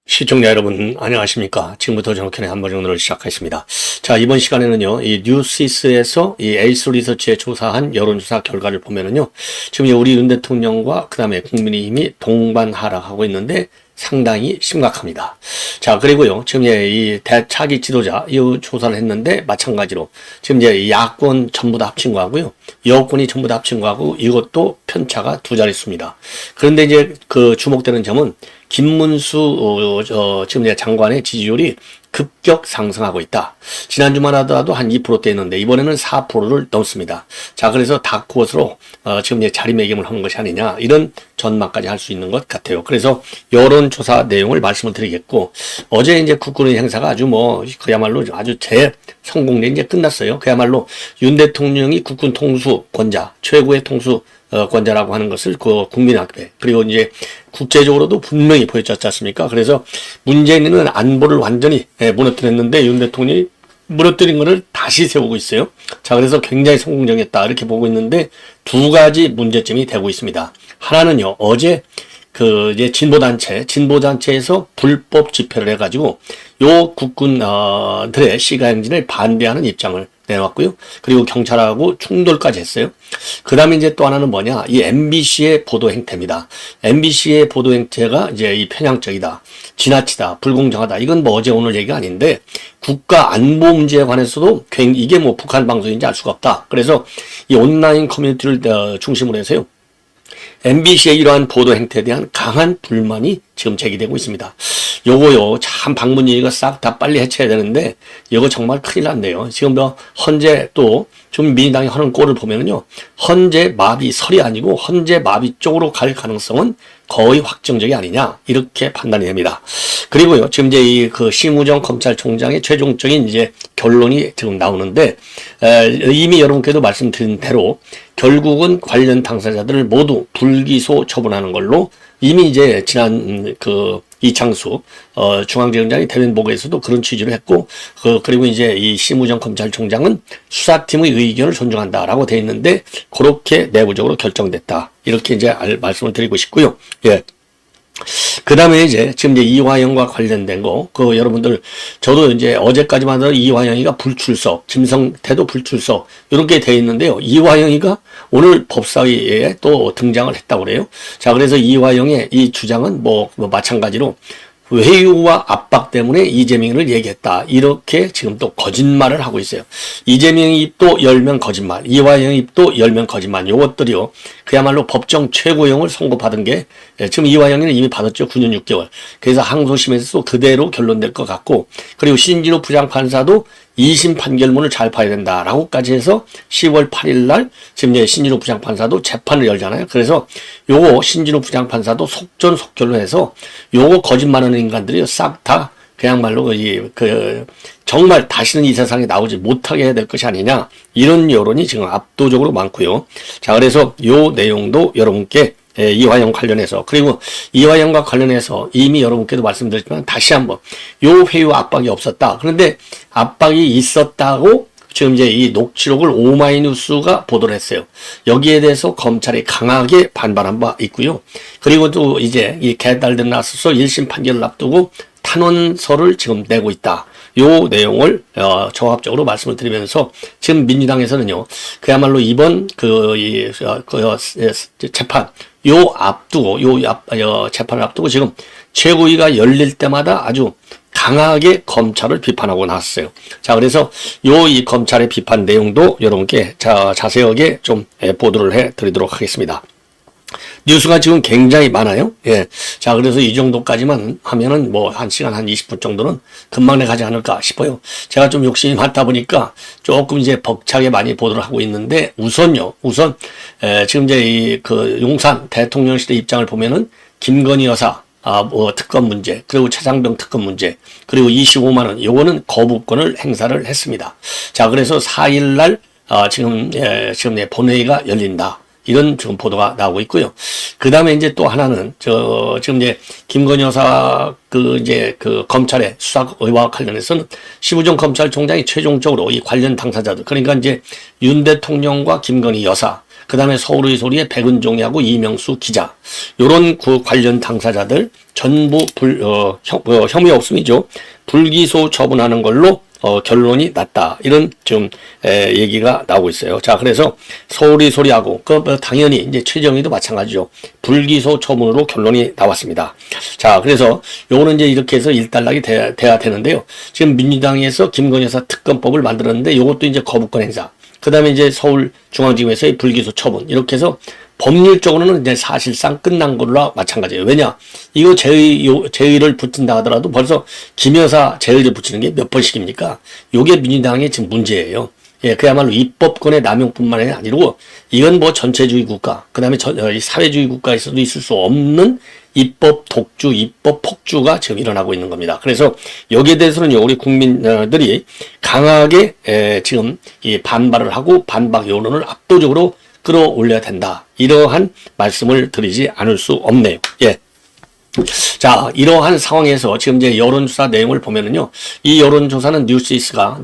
시청자 여러분 안녕하십니까. 지금부터 정확현의 한번정도를 시작하겠습니다. 자, 이번 시간에는요, 이 뉴시스에서 이 에이스 리서치에 조사한 여론조사 결과를 보면은요, 지금 우리 윤 대통령과 그 다음에 국민의힘이 동반 하락하고 있는데 상당히 심각합니다. 자, 그리고요, 지금 이 대차기 지도자, 이 조사를 했는데, 마찬가지로, 지금 이제 야권 전부 다 합친 거하고요, 여권이 전부 다 합친 거하고, 이것도 편차가 두 자릿수입니다. 그런데 이제 그 주목되는 점은, 김문수, 지금 이제 장관의 지지율이 급격 상승하고 있다. 지난주만 하더라도 한 2%대였는데, 이번에는 4%를 넘습니다. 자, 그래서 다크호스로, 지금 이제 자리매김을 하는 것이 아니냐, 이런 전망까지 할 수 있는 것 같아요. 그래서 여론조사 내용을 말씀을 드리겠고, 어제 이제 국군의 행사가 아주 그야말로 아주 성공리 이제 끝났어요. 그야말로 윤 대통령이 국군 통수권자, 최고의 통수권자라고 하는 것을 그 국민 앞에, 그리고 이제 국제적으로도 분명히 보여줬지 않습니까? 그래서 문재인은 안보를 완전히 무너뜨렸는데 윤 대통령이 무너뜨린 것을 다시 세우고 있어요. 자, 그래서 굉장히 성공적이었다 이렇게 보고 있는데 두 가지 문제점이 되고 있습니다. 하나는요, 어제 이제 진보단체에서 불법 집회를 해가지고 요 국군들의 시가행진을 반대하는 입장을 내놨고요. 그리고 경찰하고 충돌까지 했어요. 그 다음에 이제 또 하나는 뭐냐, 이 MBC의 보도 행태입니다. MBC의 보도 행태가 이제 이 편향적이다, 지나치다, 불공정하다. 이건 어제 오늘 얘기가 아닌데, 국가 안보 문제에 관해서도 이게 북한 방송인지 알 수가 없다. 그래서 이 온라인 커뮤니티를 중심으로 해서요, MBC의 이러한 보도 행태에 대한 강한 불만이 지금 제기되고 있습니다. 요거요, 참 방문이가 싹 다 빨리 해체해야 되는데, 이거 정말 큰일 났네요. 지금 헌재 또 좀 민주당이 하는 꼴을 보면은요, 헌재 마비설이 아니고 헌재 마비 쪽으로 갈 가능성은 거의 확정적이 아니냐, 이렇게 판단이 됩니다. 그리고요, 지금 이제 심우정 검찰총장의 최종적인 이제 결론이 지금 나오는데, 이미 여러분께도 말씀드린 대로 결국은 관련 당사자들을 모두 불기소 처분하는 걸로 이미 이제 지난 이창수 중앙지검장이 대면 보고에서도 그런 취지를 했고, 그리고 이제 이 심우정 검찰총장은 수사팀의 의견을 존중한다라고 돼 있는데, 그렇게 내부적으로 결정됐다, 이렇게 이제 말씀을 드리고 싶고요. 예. 그 다음에 이제 지금 이제 이화영과 관련된 거, 여러분들, 저도 이제 어제까지만 해도 이화영이가 불출석, 김성태도 불출석, 이렇게 돼 있는데요. 이화영이가 오늘 법사위에 또 등장을 했다고 그래요. 자, 그래서 이화영의 이 주장은 마찬가지로 회유와 압박 때문에 이재명을 얘기했다, 이렇게 지금 또 거짓말을 하고 있어요. 이재명의 입도 열면 거짓말, 이화영의 입도 열면 거짓말, 요것들이요, 그야말로 법정 최고형을 선고받은 게, 지금 이화영이는 이미 받았죠. 9년 6개월. 그래서 항소심에서 또 그대로 결론될 것 같고, 그리고 신진호 부장판사도 2심 판결문을 잘 봐야 된다라고까지 해서 10월 8일 날 지금 이제 신진호 부장판사도 재판을 열잖아요. 그래서 요거 신진호 부장판사도 속전속결로 해서 요거 거짓말하는 인간들이 싹 다 그야말로 정말 다시는 이 세상에 나오지 못하게 해야 될 것이 아니냐, 이런 여론이 지금 압도적으로 많고요. 자, 그래서 요 내용도 여러분께 이화영 관련해서, 그리고 이화영과 관련해서 이미 여러분께도 말씀드렸지만 다시 한번 요 회유 압박이 없었다. 그런데 압박이 있었다고 지금 이제 이 녹취록을 오마이뉴스가 보도를 했어요. 여기에 대해서 검찰이 강하게 반발한 바 있고요. 그리고 또 이제 이 개딸들 나서서 1심 판결을 앞두고 탄원서를 지금 내고 있다. 요 내용을 종합적으로 말씀을 드리면서, 지금 민주당에서는요, 그야말로 이번 재판 재판을 앞두고 지금 최고위가 열릴 때마다 아주 강하게 검찰을 비판하고 나왔어요. 자, 그래서 이 검찰의 비판 내용도 여러분께 자세하게 좀 보도를 해 드리도록 하겠습니다. 뉴스가 지금 굉장히 많아요. 예. 자, 그래서 이 정도까지만 하면은 1시간 한 20분 정도는 금방 가지 않을까 싶어요. 제가 좀 욕심이 많다 보니까 조금 이제 벅차게 많이 보도를 하고 있는데, 우선 지금 이제 용산 대통령실의 입장을 보면은 김건희 여사 특검 문제, 그리고 최장병 특검 문제, 그리고 25만 원, 요거는 거부권을 행사를 했습니다. 자, 그래서 4일 날 지금 본회의가 열린다. 이런 지금 보도가 나오고 있고요. 그 다음에 이제 또 하나는, 지금 이제 김건희 여사 이제 검찰의 수사 의혹과 관련해서는 심우정 검찰총장이 최종적으로 이 관련 당사자들, 그러니까 이제 윤 대통령과 김건희 여사, 그 다음에 서울의 소리의 백은종이하고 이명수 기자, 요런 관련 당사자들 전부 혐의 없음이죠. 불기소 처분하는 걸로 결론이 났다. 이런 좀 얘기가 나오고 있어요. 자, 그래서 서울의 소리하고 당연히 이제 최정희도 마찬가지죠. 불기소 처분으로 결론이 나왔습니다. 자, 그래서 요거는 이제 이렇게 해서 일단락이 돼야 되는데요. 지금 민주당에서 김건희 여사 특검법을 만들었는데 요것도 이제 거부권 행사. 그 다음에 이제 서울중앙지검에서의 불기소 처분. 이렇게 해서 법률적으로는 이제 사실상 끝난 걸로 마찬가지예요. 왜냐? 이거 제의를 붙인다 하더라도 벌써 김 여사 제의를 붙이는 게 몇 번씩입니까? 요게 민주당의 지금 문제예요. 예, 그야말로 입법권의 남용뿐만 아니고 이건 뭐 전체주의 국가, 그 다음에 사회주의 국가에서도 있을 수 없는 입법 독주, 입법 폭주가 지금 일어나고 있는 겁니다. 그래서 여기에 대해서는 우리 국민들이 강하게 지금 이 반발을 하고 반박 여론을 압도적으로 끌어올려야 된다. 이러한 말씀을 드리지 않을 수 없네요. 예. 자, 이러한 상황에서 지금 이제 여론조사 내용을 보면은요, 이 여론조사는 뉴시스가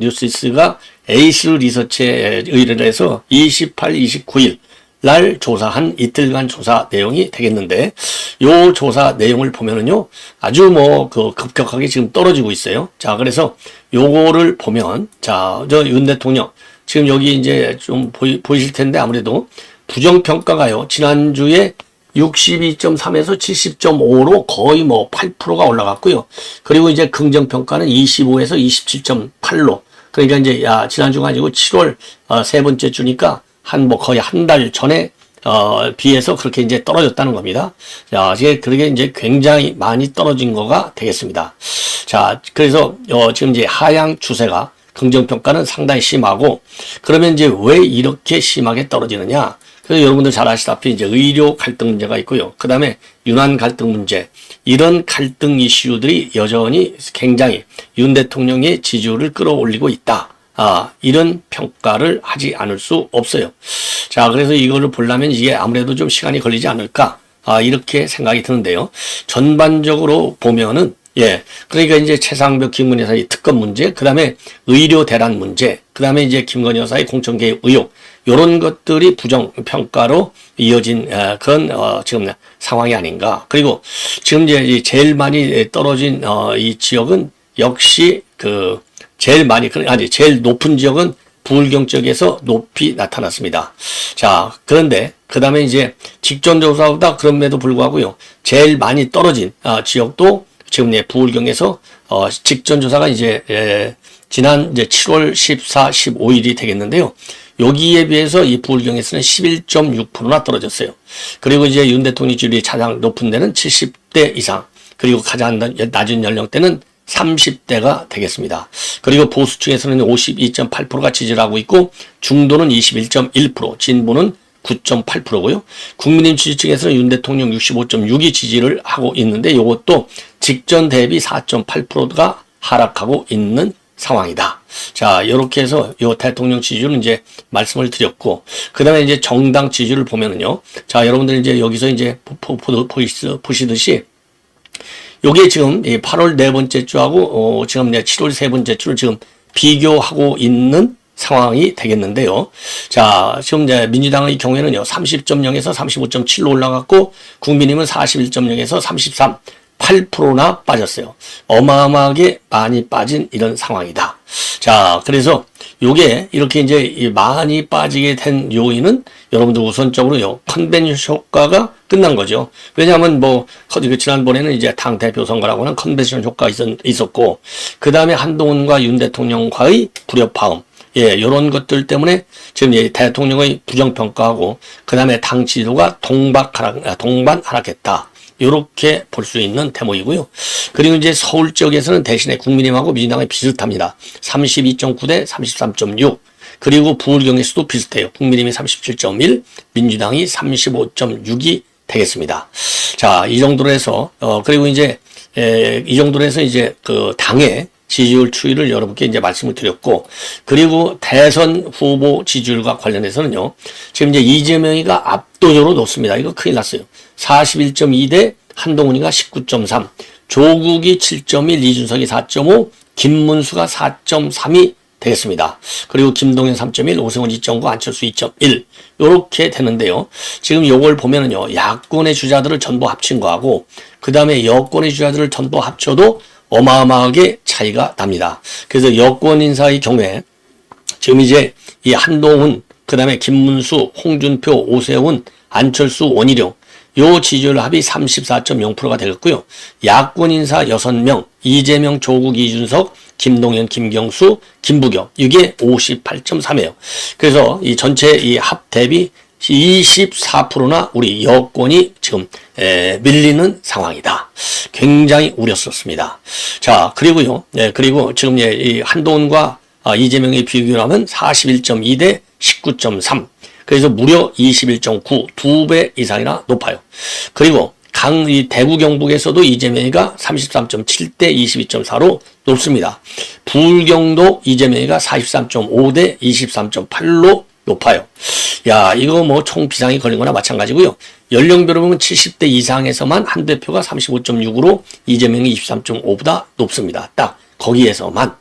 에이스 리서치에 의뢰를 해서 28, 29일 날 조사한 이틀간 조사 내용이 되겠는데, 요 조사 내용을 보면은요, 아주 급격하게 지금 떨어지고 있어요. 자, 그래서 요거를 보면, 자, 윤 대통령, 지금 여기 이제 좀 보이실 텐데 아무래도 부정평가가요, 지난주에 62.3에서 70.5로 거의 8%가 올라갔고요. 그리고 이제 긍정평가는 25에서 27.8로. 그러니까 이제, 지난주가 아니고 7월, 세 번째 주니까 거의 한 달 전에, 비해서 그렇게 이제 떨어졌다는 겁니다. 자, 그게 이제 굉장히 많이 떨어진 거가 되겠습니다. 자, 그래서, 지금 이제 하향 추세가 긍정평가는 상당히 심하고, 그러면 이제 왜 이렇게 심하게 떨어지느냐? 그래서 여러분들 잘 아시다시피 이제 의료 갈등 문제가 있고요. 그 다음에 윤한 갈등 문제, 이런 갈등 이슈들이 여전히 굉장히 윤 대통령의 지지율을 끌어올리고 있다. 이런 평가를 하지 않을 수 없어요. 자, 그래서 이거를 보려면 이게 아무래도 좀 시간이 걸리지 않을까, 이렇게 생각이 드는데요. 전반적으로 보면은, 예, 그러니까 이제 최상벽 김건희 여사의 특검 문제, 그 다음에 의료 대란 문제, 그 다음에 이제 김건희 여사의 공천개입 의혹, 요런 것들이 부정평가로 이어진 그런 지금 상황이 아닌가. 그리고 지금 이제 제일 많이 떨어진 이 지역은 역시 제일 높은 지역은 부울경 지역에서 높이 나타났습니다. 자, 그런데 그 다음에 이제 직전 조사보다 그럼에도 불구하고요, 제일 많이 떨어진 지역도 지금 부울경에서 직전 조사가 이제 지난 이제 7월 14, 15일이 되겠는데요. 여기에 비해서 이 부울경에서는 11.6%나 떨어졌어요. 그리고 이제 윤 대통령 지지율이 가장 높은 데는 70대 이상, 그리고 가장 낮은 연령대는 30대가 되겠습니다. 그리고 보수층에서는 52.8%가 지지를 하고 있고, 중도는 21.1%, 진보는 9.8%고요. 국민의힘 지지층에서는 윤 대통령 65.6이 지지를 하고 있는데, 이것도 직전 대비 4.8%가 하락하고 있는 상황이다. 자, 이렇게 해서 요 대통령 지지율은 이제 말씀을 드렸고, 그 다음에 이제 정당 지지율을 보면은요, 자, 여러분들 이제 여기서 이제 보시듯이, 요게 지금 8월 네 번째 주하고 지금 7월 세 번째 주를 지금 비교하고 있는 상황이 되겠는데요. 자, 지금 이제 민주당의 경우에는요, 30.0에서 35.7로 올라갔고, 국민의힘은 41.0에서 33, 8%나 빠졌어요. 어마어마하게 많이 빠진 이런 상황이다. 자, 그래서 요게 이렇게 이제 많이 빠지게 된 요인은 여러분들 우선적으로요, 컨벤션 효과가 끝난 거죠. 왜냐하면 지난번에는 이제 당 대표 선거라고 하는 컨벤션 효과가 있었고, 그 다음에 한동훈과 윤 대통령과의 불협화음, 예, 요런 것들 때문에 지금 대통령의 부정평가하고, 그 다음에 당 지지도가 동반 하락했다. 요렇게 볼 수 있는 대목이고요. 그리고 이제 서울 지역에서는 대신에 국민의힘하고 민주당이 비슷합니다. 32.9대 33.6. 그리고 부울경에서도 비슷해요. 국민의힘이 37.1, 민주당이 35.6이 되겠습니다. 자, 이 정도로 해서, 그리고 이제, 이 정도로 해서 이제 당의 지지율 추이를 여러분께 이제 말씀을 드렸고, 그리고 대선 후보 지지율과 관련해서는요, 지금 이제 이재명이가 압도적으로 높습니다. 이거 큰일 났어요. 41.2 대 한동훈이가 19.3, 조국이 7.1, 이준석이 4.5, 김문수가 4.3이 되겠습니다. 그리고 김동연 3.1, 오세훈 2.9, 안철수 2.1 요렇게 되는데요. 지금 요걸 보면은요, 야권의 주자들을 전부 합친 거하고 그 다음에 여권의 주자들을 전부 합쳐도 어마어마하게 차이가 납니다. 그래서 여권 인사의 경우에 지금 이제 이 한동훈, 그 다음에 김문수, 홍준표, 오세훈, 안철수, 원희룡 요 지지율 합이 34.0%가 되겠고요. 야권 인사 6명, 이재명, 조국, 이준석, 김동연, 김경수, 김부겸 이게 58.3이에요. 그래서 이 전체 이 합 대비 24%나 우리 여권이 지금 밀리는 상황이다. 굉장히 우렸었습니다. 자, 그리고요. 그리고 지금 이 한동훈과 이재명의 비교를 하면 41.2 대 19.3. 그래서 무려 21.9, 2배 이상이나 높아요. 그리고 이 대구 경북에서도 이재명이가 33.7 대 22.4로 높습니다. 불경도 이재명이가 43.5 대 23.8로 높아요. 야, 이거 뭐 총 비상이 걸린 거나 마찬가지고요. 연령별로 보면 70대 이상에서만 한 대표가 35.6으로 이재명이 23.5보다 높습니다. 딱 거기에서만.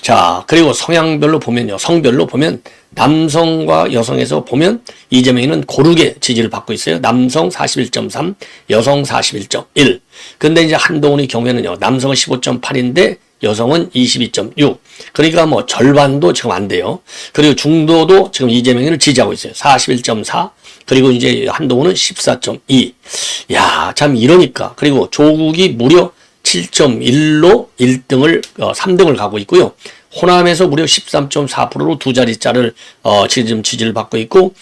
자, 그리고 성향별로 보면요. 성별로 보면 남성과 여성에서 보면 이재명이는 고르게 지지를 받고 있어요. 남성 41.3, 여성 41.1. 근데 이제 한동훈의 경우에는요. 남성은 15.8인데 여성은 22.6. 그러니까 뭐 절반도 지금 안 돼요. 그리고 중도도 지금 이재명이를 지지하고 있어요. 41.4. 그리고 이제 한동훈은 14.2. 야, 참 이러니까. 그리고 조국이 무려 7.1로 1등을 3등을 가고 있고요. 호남에서 무려 13.4%로 두 자릿자를 지금 지지를 받고 있고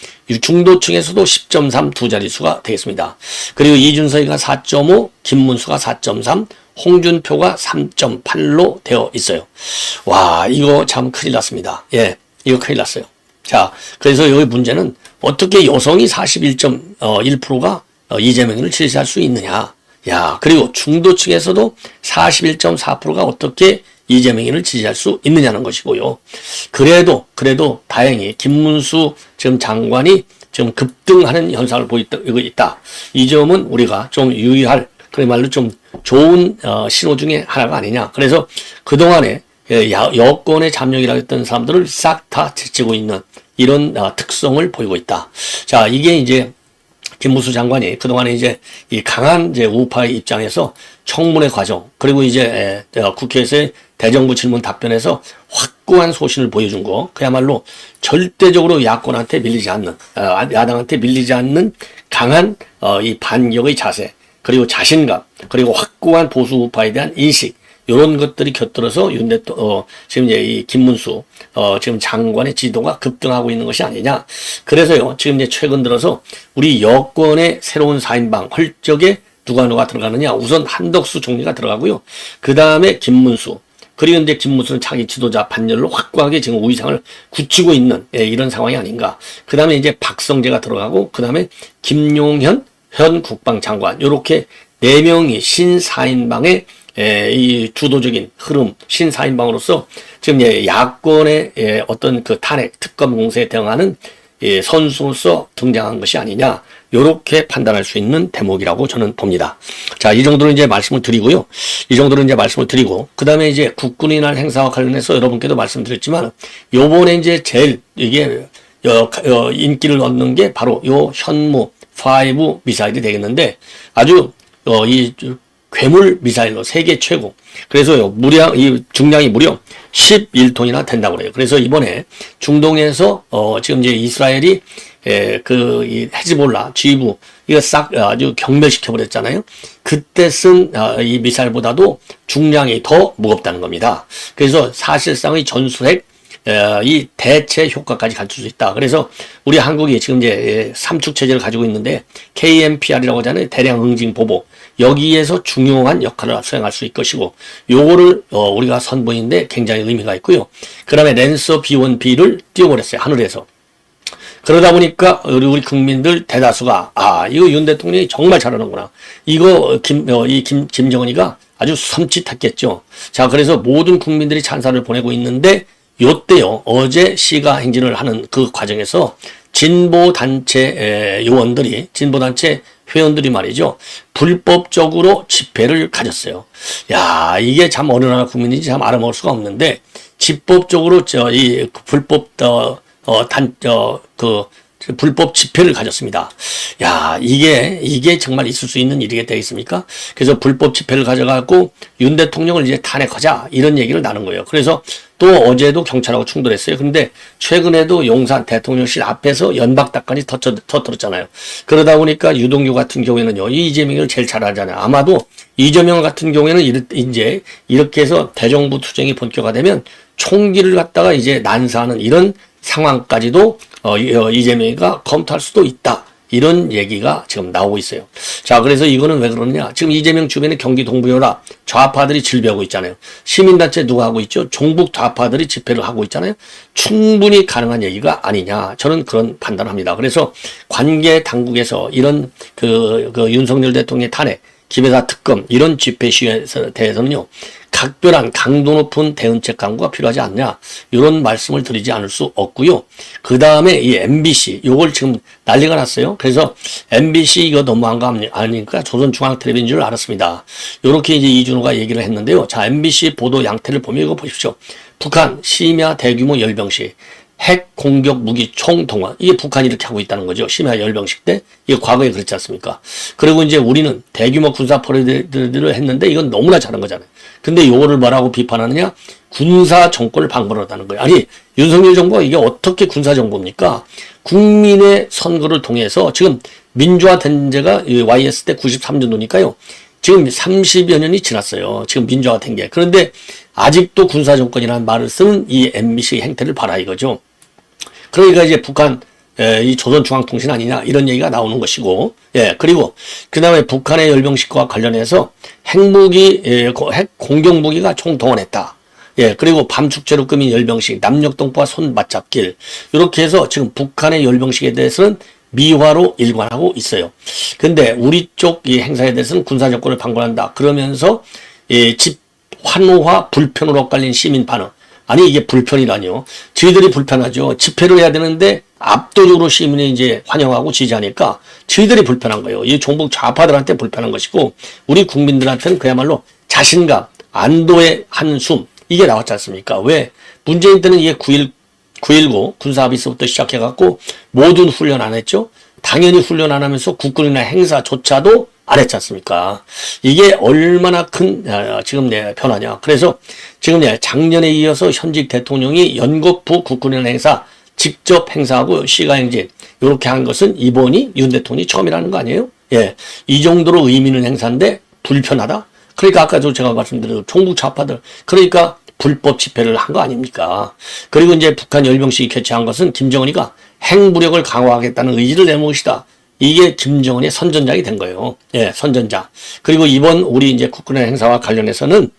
중도층에서도 10.3 두 자릿수가 되겠습니다. 그리고 이준석이가 4.5, 김문수가 4.3, 홍준표가 3.8로 되어 있어요. 와, 이거 참 큰일 났습니다. 예, 이거 큰일 났어요. 자, 그래서 여기 문제는 어떻게 여성이 41.1%가 이재명을 지지할 수 있느냐. 야, 그리고 중도층에서도 41.4%가 어떻게 이재명이를 지지할 수 있느냐는 것이고요. 그래도 다행히 김문수 지금 장관이 지금 급등하는 현상을 보이고 있다. 이 점은 우리가 좀 유의할, 그야말로 좀 좋은 신호 중에 하나가 아니냐. 그래서 그동안에 여권의 잠룡이라고 했던 사람들을 싹 다 제치고 있는 이런 특성을 보이고 있다. 자, 이게 이제 김문수 장관이 그동안에 이제 이 강한 이제 우파의 입장에서 청문회 과정, 그리고 이제 국회에서의 대정부 질문 답변에서 확고한 소신을 보여준 거, 그야말로 절대적으로 야권한테 밀리지 않는, 야당한테 밀리지 않는 강한 이 반격의 자세, 그리고 자신감, 그리고 확고한 보수 우파에 대한 인식, 이런 것들이 곁들어서 지금 이제 이 김문수 지금 장관의 지도가 급등하고 있는 것이 아니냐. 그래서요, 지금 이제 최근 들어서 우리 여권의 새로운 4인방 헐적에 누가 들어가느냐. 우선 한덕수 총리가 들어가고요. 그 다음에 김문수. 그리고 이제 김문수는 자기 지도자 반열로 확고하게 지금 우위상을 굳히고 있는 이런 상황이 아닌가. 그 다음에 이제 박성재가 들어가고, 그 다음에 김용현 현 국방장관. 요렇게 4명이 신4인방의 이 주도적인 흐름, 신4인방으로서 지금 야권의 어떤 그 탄핵, 특검 공세에 대응하는 선수로서 등장한 것이 아니냐. 요렇게 판단할 수 있는 대목이라고 저는 봅니다. 자, 이 정도로 이제 말씀을 드리고요. 그 다음에 이제 국군의 날 행사와 관련해서 여러분께도 말씀드렸지만, 요번에 이제 제일 이게 인기를 얻는 게 바로 요 현무 5 미사일이 되겠는데, 아주 이 괴물 미사일로 세계 최고. 그래서 이 중량이 무려 11톤이나 된다고 그래요. 그래서 이번에 중동에서 지금 이제 이스라엘이 이 헤즈볼라 지휘부 이거 싹 아주 경멸시켜 버렸잖아요. 그때 쓴 이 미사일보다도 중량이 더 무겁다는 겁니다. 그래서 사실상의 전술핵 이 대체 효과까지 갖출 수 있다. 그래서 우리 한국이 지금 이제 삼축 체제를 가지고 있는데 KMPR이라고 하잖아요. 대량 응징 보복. 여기에서 중요한 역할을 수행할 수 있을 것이고, 요거를 우리가 선보이는데 굉장히 의미가 있고요. 그 다음에 랜서 B1B를 띄워버렸어요. 하늘에서. 그러다 보니까 우리 국민들 대다수가 이거 윤 대통령이 정말 잘하는구나. 이거 김정은이가 아주 섬찟했겠죠. 자, 그래서 모든 국민들이 찬사를 보내고 있는데 요때요. 어제 시가 행진을 하는 그 과정에서 진보단체 요원들이, 진보단체 회원들이 말이죠. 불법적으로 집회를 가졌어요. 야, 이게 참 어느 나라 국민인지 참 알아먹을 수가 없는데, 집법적으로 불법 집회를 가졌습니다. 야, 이게 정말 있을 수 있는 일이 되겠습니까? 그래서 불법 집회를 가져가고 윤 대통령을 이제 탄핵하자 이런 얘기를 나눈 거예요. 그래서 또 어제도 경찰하고 충돌했어요. 그런데 최근에도 용산 대통령실 앞에서 연박닭까지 터뜨렸잖아요. 그러다 보니까 유동규 같은 경우에는요, 이재명을 제일 잘 알잖아요. 아마도 이재명 같은 경우에는 이제 이렇게 해서 대정부 투쟁이 본격화되면 총기를 갖다가 이제 난사하는 이런 상황까지도 이재명이가 검토할 수도 있다. 이런 얘기가 지금 나오고 있어요. 자, 그래서 이거는 왜 그러느냐. 지금 이재명 주변에 경기 동부여라 좌파들이 질비하고 있잖아요. 시민단체 누가 하고 있죠? 종북 좌파들이 집회를 하고 있잖아요. 충분히 가능한 얘기가 아니냐. 저는 그런 판단합니다. 그래서 관계 당국에서 이런 윤석열 대통령의 탄핵, 김여사 특검 이런 집회 시위에 대해서는요. 각별한 강도 높은 대응책 강구가 필요하지 않냐 이런 말씀을 드리지 않을 수 없고요. 그 다음에 이 MBC 요걸 지금 난리가 났어요. 그래서 MBC 이거 너무한 거 아니니까 조선중앙텔레비전인 줄 알았습니다. 요렇게 이제 이준호가 얘기를 했는데요. 자, MBC 보도 양태를 보면 이거 보십시오. 북한 심야 대규모 열병식 핵 공격 무기 총동원. 이게 북한이 이렇게 하고 있다는 거죠. 심야 열병식 때. 이게 과거에 그랬지 않습니까? 그리고 이제 우리는 대규모 군사 퍼레이드를 했는데 이건 너무나 잘한 거잖아요. 근데 요거를 뭐라고 비판하느냐? 군사 정권을 방불하다는 거예요. 아니, 윤석열 정부가 이게 어떻게 군사 정부입니까? 국민의 선거를 통해서 지금 민주화된 지가 YS 때 93년도니까요. 지금 30여 년이 지났어요. 지금 민주화된 게. 그런데 아직도 군사 정권이라는 말을 쓰는 이 MBC 행태를 봐라 이거죠. 그러니까 이제 북한 이 조선중앙통신 아니냐 이런 얘기가 나오는 것이고, 예, 그리고 그 다음에 북한의 열병식과 관련해서 핵무기, 핵 공격무기가 총동원했다. 예, 그리고 밤축제로 꾸민 열병식, 남녘동포와 손 맞잡길 이렇게 해서 지금 북한의 열병식에 대해서는 미화로 일관하고 있어요. 근데 우리 쪽 이 행사에 대해서는 군사정권을 방관한다. 그러면서 집 환호와 불편으로 엇갈린 시민 반응. 아니 이게 불편이라뇨. 저희들이 불편하죠. 집회를 해야 되는데 압도적으로 시민이 이제 환영하고 지지하니까 저희들이 불편한 거예요. 이 종북 좌파들한테 불편한 것이고 우리 국민들한테는 그야말로 자신감, 안도의 한숨 이게 나왔지 않습니까? 왜? 문재인 때는 이게 9.19 군사합의서부터 시작해갖고 모든 훈련 안 했죠? 당연히 훈련 안 하면서 국군이나 행사조차도 안 했지 않습니까? 이게 얼마나 큰 지금 변화냐. 그래서 지금 작년에 이어서 현직 대통령이 연거푸 국군이나 행사 직접 행사하고 시가행진 이렇게 한 것은 이번이 윤 대통령이 처음이라는 거 아니에요? 예, 이 정도로 의미 있는 행사인데 불편하다? 그러니까 아까도 제가 말씀드린 종북 좌파들 그러니까 불법 집회를 한 거 아닙니까? 그리고 이제 북한 열병식이 개최한 것은 김정은이가 핵무력을 강화하겠다는 의지를 내놓은 것이다. 이게 김정은의 선전작이 된 거예요. 예, 선전작. 그리고 이번 우리 이제 국군의 행사와 관련해서는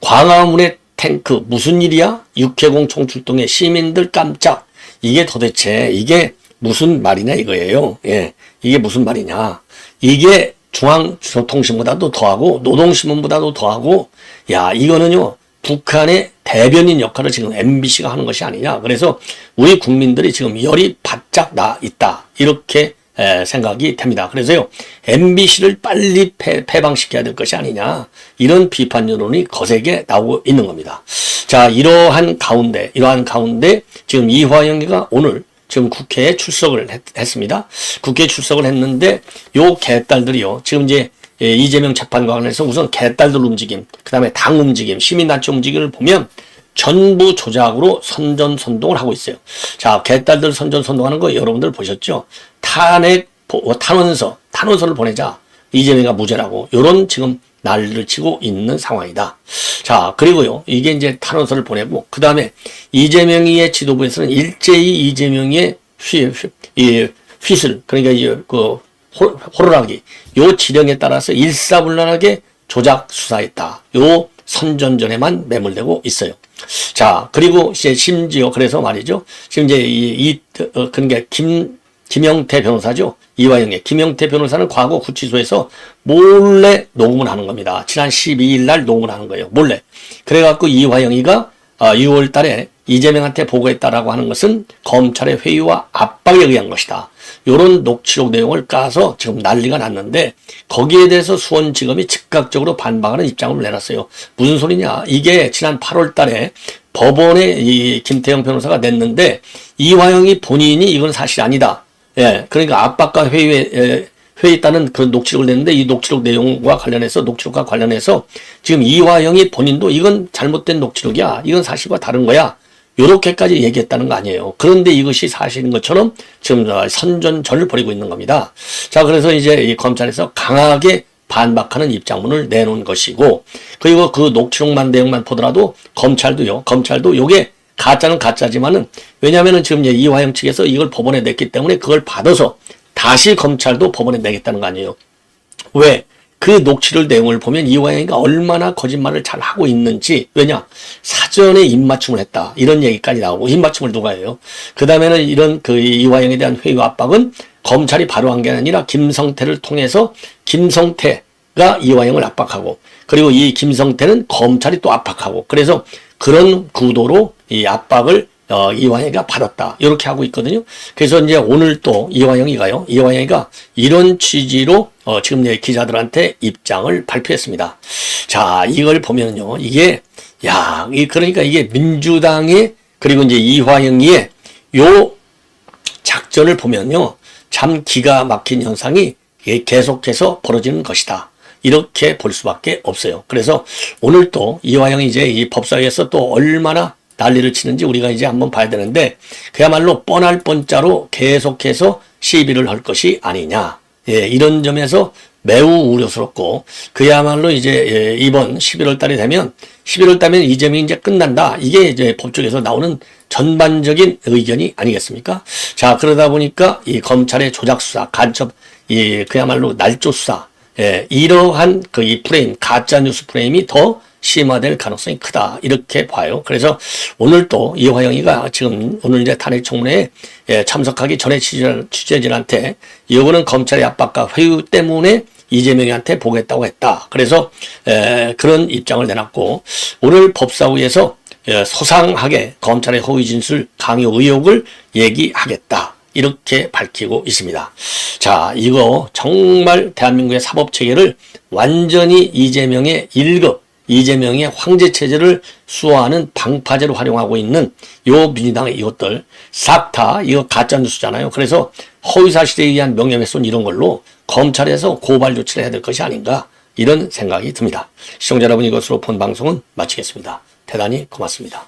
광화문의 탱크 무슨 일이야? 육해공 총출동에 시민들 깜짝. 이게 도대체 이게 무슨 말이냐 이거예요. 예, 이게 무슨 말이냐? 이게 중앙통신보다도 더하고 노동신문보다도 더하고 야 이거는요. 북한의 대변인 역할을 지금 MBC가 하는 것이 아니냐. 그래서 우리 국민들이 지금 열이 바짝 나 있다. 이렇게 생각이 됩니다. 그래서요. MBC를 빨리 폐방시켜야 될 것이 아니냐. 이런 비판 여론이 거세게 나오고 있는 겁니다. 자, 이러한 가운데 지금 이화영이가 오늘 지금 국회에 출석을 했습니다. 국회에 출석을 했는데 요 개딸들이요. 지금 이제 이재명 재판과 관련해서 우선 개딸들 움직임, 그 다음에 당 움직임, 시민단체 움직임을 보면 전부 조작으로 선전선동을 하고 있어요. 자, 개딸들 선전선동하는 거 여러분들 보셨죠? 탄원서를 보내자. 이재명이가 무죄라고. 요런 지금 난리를 치고 있는 상황이다. 자, 그리고요. 이게 이제 탄원서를 보내고, 그 다음에 이재명이의 지도부에서는 일제히 이재명의 휘슬, 그러니까 호루라기, 요 지령에 따라서 일사불란하게 조작 수사했다. 요 선전전에만 매몰되고 있어요. 자, 그리고 이제 심지어 그래서 말이죠. 지금 이제 그러니까 김영태 변호사죠. 이화영의 김영태 변호사는 과거 구치소에서 몰래 녹음을 하는 겁니다. 지난 12일 날 녹음을 하는 거예요. 몰래. 그래갖고 이화영이가 6월 달에 이재명한테 보고했다라고 하는 것은 검찰의 회유와 압박에 의한 것이다. 이런 녹취록 내용을 까서 지금 난리가 났는데 거기에 대해서 수원지검이 즉각적으로 반박하는 입장을 내놨어요. 무슨 소리냐. 이게 지난 8월 달에 법원에 이 김태형 변호사가 냈는데 이화영이 본인이 이건 사실 아니다. 예, 그러니까 압박과 회의했다는 그런 녹취록을 냈는데 이 녹취록과 관련해서 지금 이화영이 본인도 이건 잘못된 녹취록이야. 이건 사실과 다른 거야. 요렇게까지 얘기했다는 거 아니에요. 그런데 이것이 사실인 것처럼 지금 선전전을 벌이고 있는 겁니다. 자, 그래서 이제 이 검찰에서 강하게 반박하는 입장문을 내놓은 것이고, 그리고 그 녹취록만 내용만 보더라도 검찰도 요게 가짜는 가짜지만은, 왜냐면은 지금 이화영 측에서 이걸 법원에 냈기 때문에 그걸 받아서 다시 검찰도 법원에 내겠다는 거 아니에요. 왜? 그 녹취록 내용을 보면 이화영이가 얼마나 거짓말을 잘 하고 있는지, 왜냐? 사전에 입맞춤을 했다. 이런 얘기까지 나오고, 입맞춤을 누가 해요? 그 다음에는 이런 이화영에 대한 회유 압박은 검찰이 바로 한 게 아니라 김성태를 통해서 김성태가 이화영을 압박하고, 그리고 이 김성태는 검찰이 또 압박하고, 그래서 그런 구도로 이 압박을 이화영이가 받았다. 이렇게 하고 있거든요. 그래서 이제 오늘 또 이화영이가 이런 취지로 지금 기자들한테 입장을 발표했습니다. 자, 이걸 보면요. 그러니까 이게 민주당의 그리고 이제 이화영이의 요 작전을 보면요. 참 기가 막힌 현상이 계속해서 벌어지는 것이다. 이렇게 볼 수밖에 없어요. 그래서 오늘 또 이화영이 이제 이 법사위에서 또 얼마나 난리를 치는지 우리가 이제 한번 봐야 되는데, 그야말로 뻔할 뻔자로 계속해서 시비를 할 것이 아니냐. 예, 이런 점에서 매우 우려스럽고, 그야말로 이제 이번 11월 달이 되면 이재명이 이제 끝난다. 이게 이제 법조계에서 나오는 전반적인 의견이 아니겠습니까? 자, 그러다 보니까 이 검찰의 조작 수사, 간첩, 그야말로 날조 수사, 이러한 이 프레임, 가짜 뉴스 프레임이 더 심화될 가능성이 크다. 이렇게 봐요. 그래서 오늘 또 이화영이가 지금 오늘 이제 탄핵 청문회에 참석하기 전에 취재진한테 이거는 검찰의 압박과 회유 때문에 이재명한테 보겠다고 했다. 그래서 그런 입장을 내놨고, 오늘 법사위에서 소상하게 검찰의 허위 진술 강요 의혹을 얘기하겠다. 이렇게 밝히고 있습니다. 자, 이거 정말 대한민국의 사법체계를 완전히 이재명의 1급, 이재명의 황제체제를 수호하는 방파제로 활용하고 있는 요 민주당의 이것들 싹 다 이거 가짜뉴스잖아요. 그래서 허위사실에 의한 명예훼손 이런 걸로 검찰에서 고발 조치를 해야 될 것이 아닌가, 이런 생각이 듭니다. 시청자 여러분, 이것으로 본 방송은 마치겠습니다. 대단히 고맙습니다.